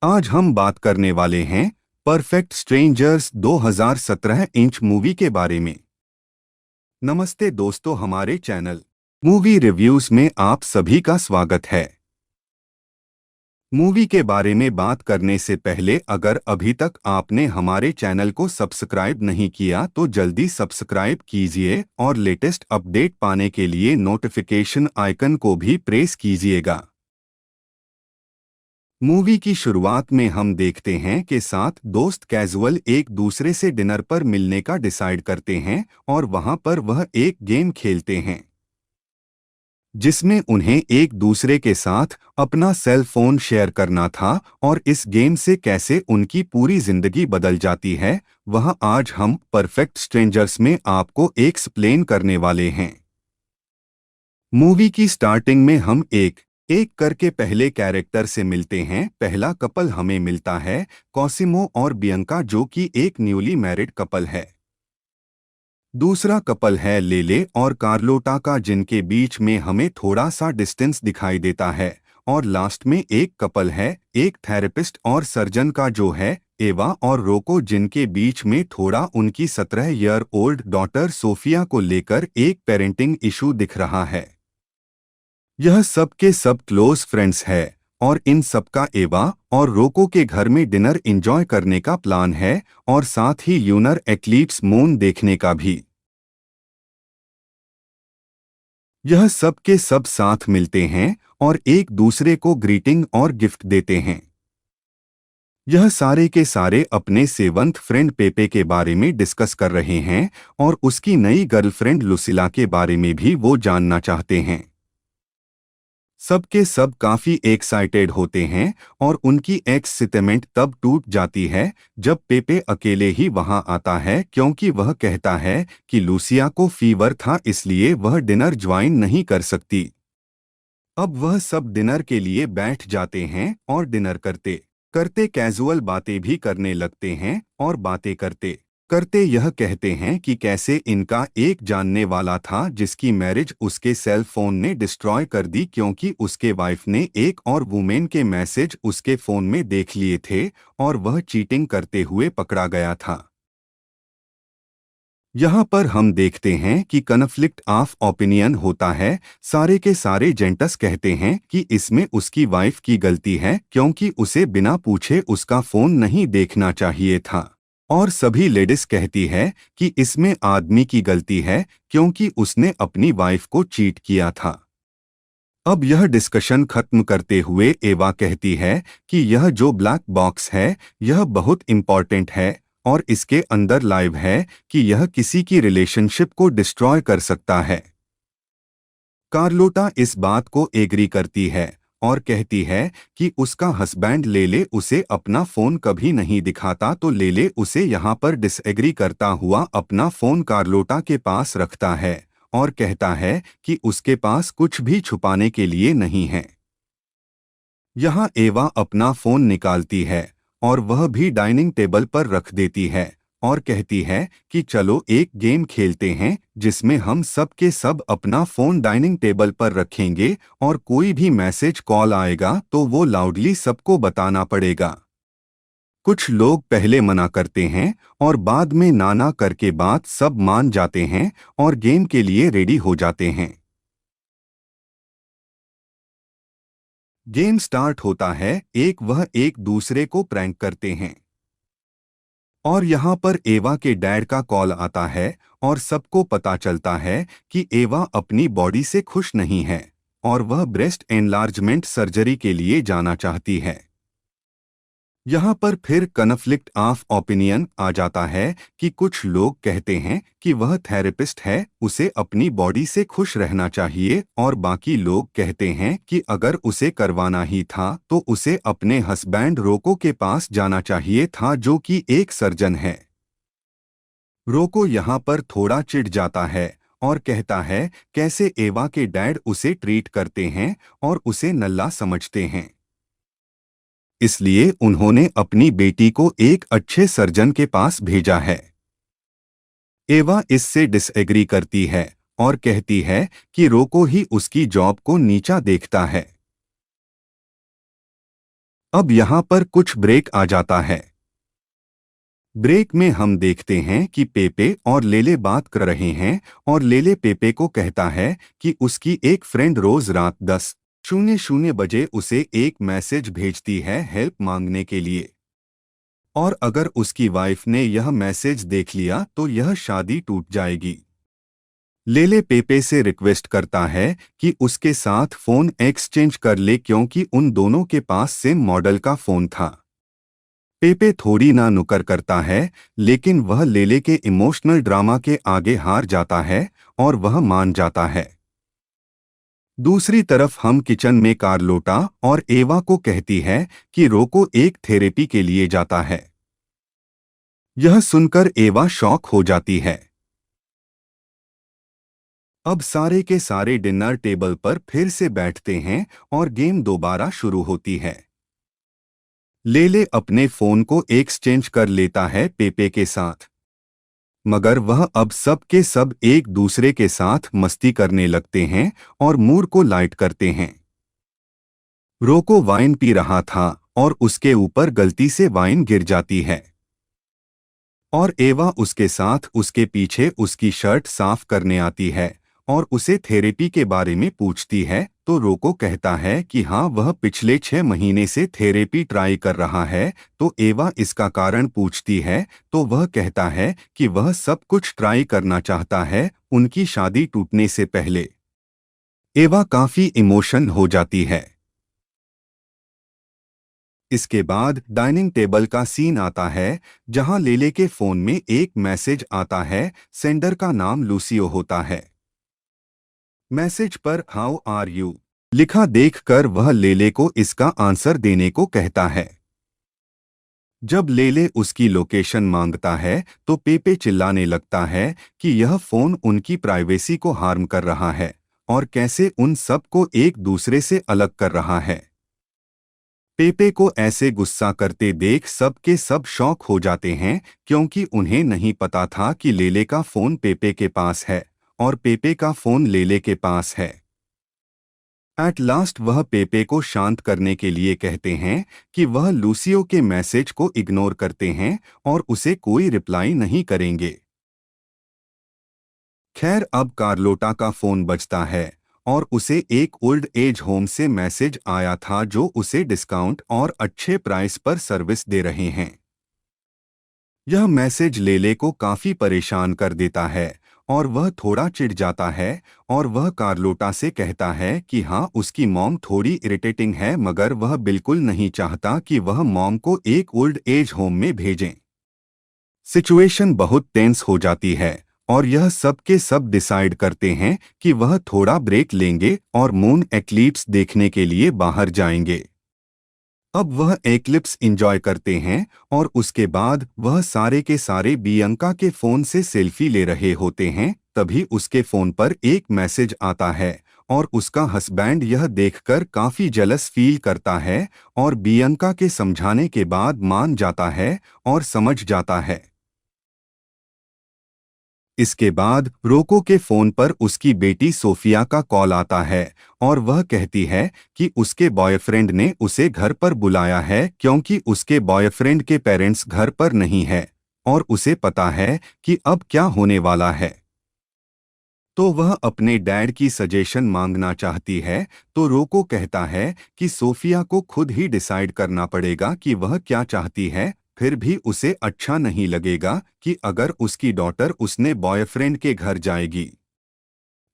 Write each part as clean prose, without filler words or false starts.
आज हम बात करने वाले हैं परफेक्ट स्ट्रेंजर्स 2017 इंच मूवी के बारे में। नमस्ते दोस्तों, हमारे चैनल मूवी रिव्यूज में आप सभी का स्वागत है। मूवी के बारे में बात करने से पहले अगर अभी तक आपने हमारे चैनल को सब्सक्राइब नहीं किया तो जल्दी सब्सक्राइब कीजिए और लेटेस्ट अपडेट पाने के लिए नोटिफिकेशन आइकन को भी प्रेस कीजिएगा। मूवी की शुरुआत में हम देखते हैं कि 7 दोस्त कैजुअल एक दूसरे से डिनर पर मिलने का डिसाइड करते हैं और वहां पर वह एक गेम खेलते हैं जिसमें उन्हें एक दूसरे के साथ अपना सेल फोन शेयर करना था और इस गेम से कैसे उनकी पूरी जिंदगी बदल जाती है वह आज हम परफेक्ट स्ट्रेंजर्स में आपको एक्सप्लेन करने वाले हैं। मूवी की स्टार्टिंग में हम एक एक करके पहले कैरेक्टर से मिलते हैं। पहला कपल हमें मिलता है कॉसिमो और बियंका, जो कि एक न्यूली मैरिड कपल है। दूसरा कपल है लेले और कार्लोटा का, जिनके बीच में हमें थोड़ा सा डिस्टेंस दिखाई देता है। और लास्ट में एक कपल है एक थेरेपिस्ट और सर्जन का, जो है एवा और रोको, जिनके बीच में थोड़ा उनकी 17 ईयर ओल्ड डॉटर सोफिया को लेकर एक पेरेंटिंग इशू दिख रहा है। यह सब के सब क्लोज फ्रेंड्स है और इन सबका एवा और रोको के घर में डिनर एंजॉय करने का प्लान है और साथ ही यूनर एक्लिप्स मून देखने का भी। यह सब के सब साथ मिलते हैं और एक दूसरे को ग्रीटिंग और गिफ्ट देते हैं। यह सारे के सारे अपने सेवंथ फ्रेंड पेपे के बारे में डिस्कस कर रहे हैं और उसकी नई गर्लफ्रेंड लुसिला के बारे में भी वो जानना चाहते हैं। सबके सब काफी एक्साइटेड होते हैं और उनकी एक्साइटमेंट तब टूट जाती है जब पेपे अकेले ही वहां आता है, क्योंकि वह कहता है कि लूसिया को फीवर था इसलिए वह डिनर ज्वाइन नहीं कर सकती। अब वह सब डिनर के लिए बैठ जाते हैं और डिनर करते करते कैजुअल बातें भी करने लगते हैं और बातें करते करते यह कहते हैं कि कैसे इनका एक जानने वाला था जिसकी मैरिज उसके सेल फोन ने डिस्ट्रॉय कर दी, क्योंकि उसके वाइफ ने एक और वुमेन के मैसेज उसके फोन में देख लिए थे और वह चीटिंग करते हुए पकड़ा गया था। यहाँ पर हम देखते हैं कि कन्फ्लिक्ट ऑफ ओपिनियन होता है। सारे के सारे जेंटस कहते हैं कि इसमें उसकी वाइफ की गलती है, क्योंकि उसे बिना पूछे उसका फोन नहीं देखना चाहिए था। और सभी लेडीज कहती है कि इसमें आदमी की गलती है, क्योंकि उसने अपनी वाइफ को चीट किया था। अब यह डिस्कशन खत्म करते हुए एवा कहती है कि यह जो ब्लैक बॉक्स है यह बहुत इम्पॉर्टेंट है और इसके अंदर लाइव है कि यह किसी की रिलेशनशिप को डिस्ट्रॉय कर सकता है। कार्लोटा इस बात को एग्री करती है और कहती है कि उसका हस्बैंड लेले उसे अपना फोन कभी नहीं दिखाता, तो लेले उसे यहाँ पर डिसएग्री करता हुआ अपना फोन कार्लोटा के पास रखता है और कहता है कि उसके पास कुछ भी छुपाने के लिए नहीं है। यहाँ एवा अपना फोन निकालती है और वह भी डाइनिंग टेबल पर रख देती है और कहती है कि चलो एक गेम खेलते हैं जिसमें हम सब के सब अपना फोन डाइनिंग टेबल पर रखेंगे और कोई भी मैसेज कॉल आएगा तो वो लाउडली सबको बताना पड़ेगा। कुछ लोग पहले मना करते हैं और बाद में नाना करके बात सब मान जाते हैं और गेम के लिए रेडी हो जाते हैं। गेम स्टार्ट होता है। वह एक दूसरे को प्रैंक करते हैं और यहाँ पर एवा के डैड का कॉल आता है और सबको पता चलता है कि एवा अपनी बॉडी से खुश नहीं है और वह ब्रेस्ट एनलार्जमेंट सर्जरी के लिए जाना चाहती है। यहाँ पर फिर कन्फ्लिक्ट ऑफ ओपिनियन आ जाता है कि कुछ लोग कहते हैं कि वह थेरेपिस्ट है, उसे अपनी बॉडी से खुश रहना चाहिए, और बाकी लोग कहते हैं कि अगर उसे करवाना ही था तो उसे अपने हस्बैंड रोको के पास जाना चाहिए था, जो कि एक सर्जन है। रोको यहाँ पर थोड़ा चिढ़ जाता है और कहता है कैसे एवा के डैड उसे ट्रीट करते हैं और उसे नल्ला समझते हैं, इसलिए उन्होंने अपनी बेटी को एक अच्छे सर्जन के पास भेजा है। एवा इससे डिसएग्री करती है और कहती है कि रोको ही उसकी जॉब को नीचा देखता है। अब यहाँ पर कुछ ब्रेक आ जाता है। ब्रेक में हम देखते हैं कि पेपे और लेले बात कर रहे हैं और लेले पेपे को कहता है कि उसकी एक फ्रेंड रोज रात 10:00 बजे उसे एक मैसेज भेजती है हेल्प मांगने के लिए, और अगर उसकी वाइफ ने यह मैसेज देख लिया तो यह शादी टूट जाएगी। लेले पेपे से रिक्वेस्ट करता है कि उसके साथ फोन एक्सचेंज कर ले क्योंकि उन दोनों के पास सेम मॉडल का फोन था। पेपे थोड़ी ना नुकर करता है, लेकिन वह लेले के इमोशनल ड्रामा के आगे हार जाता है और वह मान जाता है। दूसरी तरफ हम किचन में कार्लोटा और एवा को कहती है कि रोको एक थेरेपी के लिए जाता है। यह सुनकर एवा शॉक हो जाती है। अब सारे के सारे डिनर टेबल पर फिर से बैठते हैं और गेम दोबारा शुरू होती है। लेले अपने फोन को एक्सचेंज कर लेता है पेपे के साथ, मगर वह अब सब के सब एक दूसरे के साथ मस्ती करने लगते हैं और मूड को लाइट करते हैं। रोको वाइन पी रहा था और उसके ऊपर गलती से वाइन गिर जाती है और एवा उसके साथ उसके पीछे उसकी शर्ट साफ करने आती है और उसे थेरेपी के बारे में पूछती है, तो रोको कहता है कि हाँ वह पिछले 6 महीने से थेरेपी ट्राई कर रहा है। तो एवा इसका कारण पूछती है तो वह कहता है कि वह सब कुछ ट्राई करना चाहता है उनकी शादी टूटने से पहले। एवा काफी इमोशन हो जाती है। इसके बाद डाइनिंग टेबल का सीन आता है जहां लेले के फोन में एक मैसेज आता है। सेंडर का नाम लूसियो होता है। मैसेज पर हाउ आर यू लिखा देखकर वह लेले को इसका आंसर देने को कहता है। जब लेले उसकी लोकेशन मांगता है तो पेपे चिल्लाने लगता है कि यह फोन उनकी प्राइवेसी को हार्म कर रहा है और कैसे उन सब को एक दूसरे से अलग कर रहा है। पेपे को ऐसे गुस्सा करते देख सब के सब शॉक हो जाते हैं क्योंकि उन्हें नहीं पता था कि लेले का फोन पेपे के पास है और पेपे का फोन लेले के पास है। एट लास्ट वह पेपे को शांत करने के लिए कहते हैं कि वह लूसियो के मैसेज को इग्नोर करते हैं और उसे कोई रिप्लाई नहीं करेंगे। खैर अब कार्लोटा का फोन बजता है और उसे एक ओल्ड एज होम से मैसेज आया था जो उसे डिस्काउंट और अच्छे प्राइस पर सर्विस दे रहे हैं। यह मैसेज लेले को काफी परेशान कर देता है और वह थोड़ा चिढ़ जाता है और वह कार्लोटा से कहता है कि हाँ उसकी मॉम थोड़ी इरिटेटिंग है, मगर वह बिल्कुल नहीं चाहता कि वह मॉम को एक ओल्ड एज होम में भेजें। सिचुएशन बहुत टेंस हो जाती है और यह सब के सब डिसाइड करते हैं कि वह थोड़ा ब्रेक लेंगे और मून एक्लिप्स देखने के लिए बाहर जाएंगे। अब वह एक्लिप्स एंजॉय करते हैं और उसके बाद वह सारे के सारे बियंका के फोन से सेल्फी ले रहे होते हैं। तभी उसके फोन पर एक मैसेज आता है और उसका हस्बैंड यह देखकर काफी जेलस फील करता है और बियंका के समझाने के बाद मान जाता है और समझ जाता है। इसके बाद रोको के फोन पर उसकी बेटी सोफिया का कॉल आता है और वह कहती है कि उसके बॉयफ्रेंड ने उसे घर पर बुलाया है क्योंकि उसके बॉयफ्रेंड के पेरेंट्स घर पर नहीं है और उसे पता है कि अब क्या होने वाला है। तो वह अपने डैड की सजेशन मांगना चाहती है, तो रोको कहता है कि सोफिया को खुद ही डिसाइड करना पड़ेगा कि वह क्या चाहती है। फिर भी उसे अच्छा नहीं लगेगा कि अगर उसकी डॉटर उसने बॉयफ्रेंड के घर जाएगी।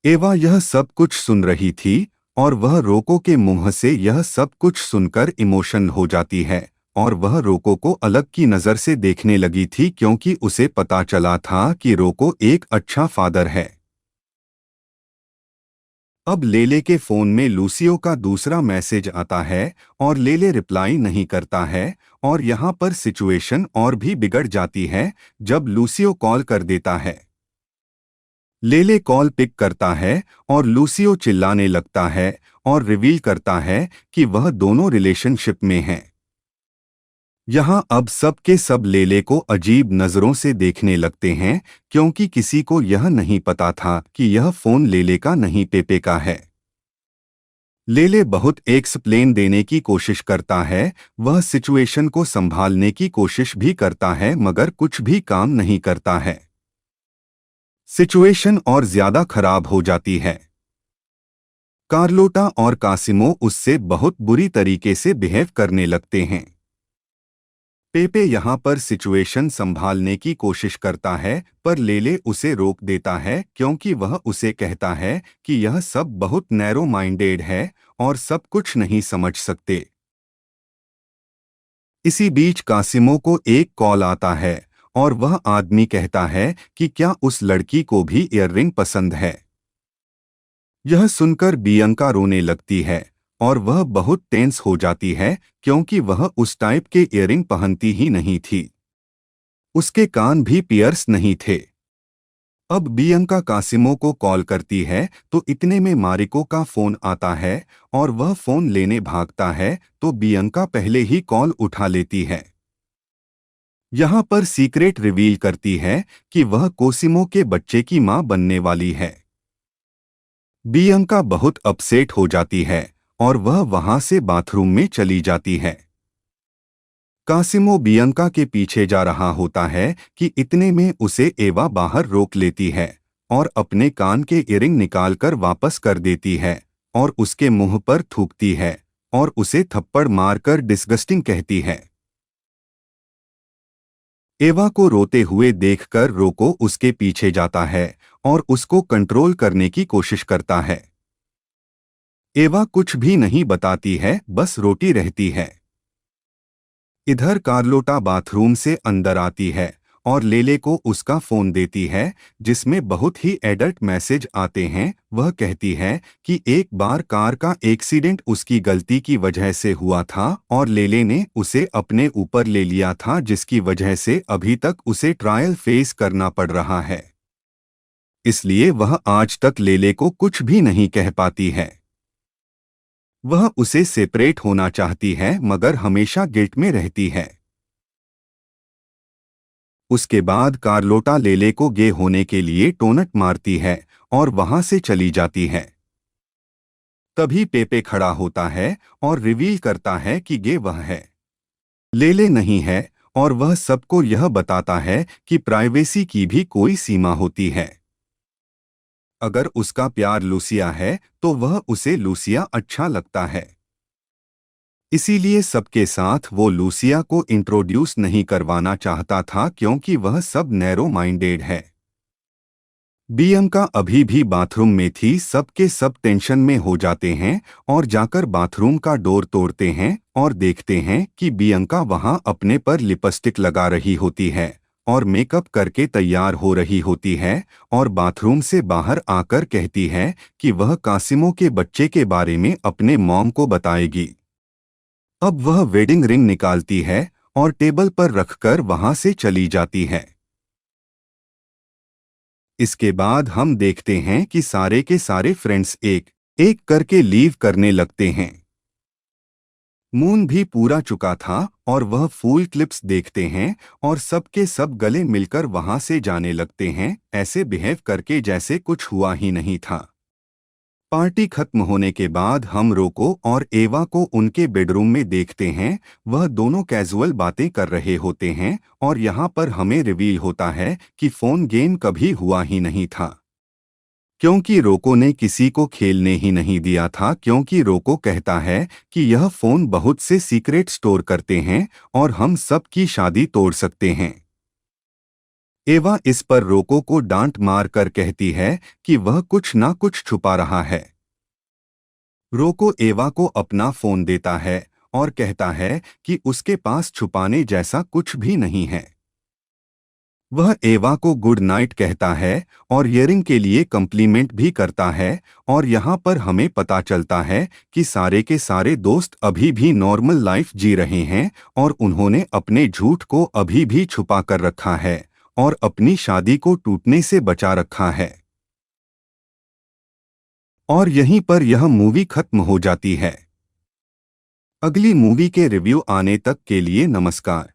एवा यह सब कुछ सुन रही थी और वह रोको के मुंह से यह सब कुछ सुनकर इमोशन हो जाती है और वह रोको को अलग की नज़र से देखने लगी थी क्योंकि उसे पता चला था कि रोको एक अच्छा फादर है। अब लेले के फोन में लूसियो का दूसरा मैसेज आता है और लेले रिप्लाई नहीं करता है और यहाँ पर सिचुएशन और भी बिगड़ जाती है जब लूसियो कॉल कर देता है। लेले कॉल पिक करता है और लूसियो चिल्लाने लगता है और रिवील करता है कि वह दोनों रिलेशनशिप में हैं। यहाँ अब सब के सब लेले को अजीब नज़रों से देखने लगते हैं क्योंकि किसी को यह नहीं पता था कि यह फोन लेले का नहीं पेपे का है। लेले बहुत एक्सप्लेन देने की कोशिश करता है, वह सिचुएशन को संभालने की कोशिश भी करता है मगर कुछ भी काम नहीं करता है। सिचुएशन और ज्यादा खराब हो जाती है। कार्लोटा और कासिमो उससे बहुत बुरी तरीके से बिहेव करने लगते हैं। पेपे यहाँ पर सिचुएशन संभालने की कोशिश करता है पर लेले उसे रोक देता है क्योंकि वह उसे कहता है कि यह सब बहुत नैरो माइंडेड है और सब कुछ नहीं समझ सकते। इसी बीच कासिमो को एक कॉल आता है और वह आदमी कहता है कि क्या उस लड़की को भी ईयररिंग पसंद है। यह सुनकर बियंका रोने लगती है और वह बहुत टेंस हो जाती है क्योंकि वह उस टाइप के ईयररिंग पहनती ही नहीं थी। उसके कान भी पियर्स नहीं थे। अब बियंका कासिमो को कॉल करती है तो इतने में मारिको का फोन आता है और वह फोन लेने भागता है तो बियंका पहले ही कॉल उठा लेती है। यहाँ पर सीक्रेट रिवील करती है कि वह कोसिमो के बच्चे की मां बनने वाली है। बियंका बहुत अपसेट हो जाती है और वह वहां से बाथरूम में चली जाती है। कासिमो बियंका के पीछे जा रहा होता है कि इतने में उसे एवा बाहर रोक लेती है और अपने कान के इयरिंग निकालकर वापस कर देती है और उसके मुंह पर थूकती है और उसे थप्पड़ मारकर डिस्गस्टिंग कहती है। एवा को रोते हुए देखकर रोको उसके पीछे जाता है और उसको कंट्रोल करने की कोशिश करता है। एवा कुछ भी नहीं बताती है, बस रोती रहती है। इधर कार्लोटा बाथरूम से अंदर आती है और लेले को उसका फोन देती है जिसमें बहुत ही एडल्ट मैसेज आते हैं। वह कहती है कि एक बार कार का एक्सीडेंट उसकी गलती की वजह से हुआ था और लेले ने उसे अपने ऊपर ले लिया था जिसकी वजह से अभी तक उसे ट्रायल फेस करना पड़ रहा है। इसलिए वह आज तक लेले को कुछ भी नहीं कह पाती है। वह उसे सेपरेट होना चाहती है मगर हमेशा गिल्ट में रहती है। उसके बाद कार्लोटा लेले को गे होने के लिए टोनट मारती है और वहां से चली जाती है। तभी पेपे खड़ा होता है और रिवील करता है कि गे वह है, लेले नहीं है और वह सबको यह बताता है कि प्राइवेसी की भी कोई सीमा होती है। अगर उसका प्यार लूसिया है तो वह उसे लूसिया अच्छा लगता है। इसीलिए सबके साथ वो लूसिया को इंट्रोड्यूस नहीं करवाना चाहता था क्योंकि वह सब नैरो माइंडेड है। बियंका अभी भी बाथरूम में थी। सबके सब टेंशन में हो जाते हैं और जाकर बाथरूम का डोर तोड़ते हैं और देखते हैं कि बियंका वहां अपने पर लिपस्टिक लगा रही होती है और मेकअप करके तैयार हो रही होती है और बाथरूम से बाहर आकर कहती है कि वह कासिमो के बच्चे के बारे में अपने मॉम को बताएगी। अब वह वेडिंग रिंग निकालती है और टेबल पर रखकर वहां से चली जाती है। इसके बाद हम देखते हैं कि सारे के सारे फ्रेंड्स एक एक करके लीव करने लगते हैं। मून भी पूरा चुका था और वह फूल क्लिप्स देखते हैं और सबके सब गले मिलकर वहां से जाने लगते हैं, ऐसे बिहेव करके जैसे कुछ हुआ ही नहीं था। पार्टी खत्म होने के बाद हम रोको और एवा को उनके बेडरूम में देखते हैं। वह दोनों कैजुअल बातें कर रहे होते हैं और यहाँ पर हमें रिवील होता है कि फोन गेम कभी हुआ ही नहीं था क्योंकि रोको ने किसी को खेलने ही नहीं दिया था क्योंकि रोको कहता है कि यह फोन बहुत से सीक्रेट स्टोर करते हैं और हम सब की शादी तोड़ सकते हैं। एवा इस पर रोको को डांट मार कर कहती है कि वह कुछ ना कुछ छुपा रहा है। रोको एवा को अपना फोन देता है और कहता है कि उसके पास छुपाने जैसा कुछ भी नहीं है। वह एवा को गुड नाइट कहता है और ईयरिंग के लिए कम्प्लीमेंट भी करता है और यहाँ पर हमें पता चलता है कि सारे के सारे दोस्त अभी भी नॉर्मल लाइफ जी रहे हैं और उन्होंने अपने झूठ को अभी भी छुपा कर रखा है और अपनी शादी को टूटने से बचा रखा है। और यहीं पर यह मूवी खत्म हो जाती है। अगली मूवी के रिव्यू आने तक के लिए नमस्कार।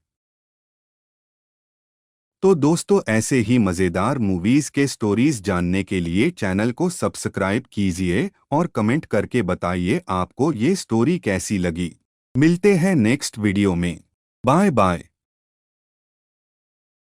तो दोस्तों ऐसे ही मज़ेदार मूवीज़ के स्टोरीज जानने के लिए चैनल को सब्सक्राइब कीजिए और कमेंट करके बताइए आपको ये स्टोरी कैसी लगी। मिलते हैं नेक्स्ट वीडियो में। Bye bye.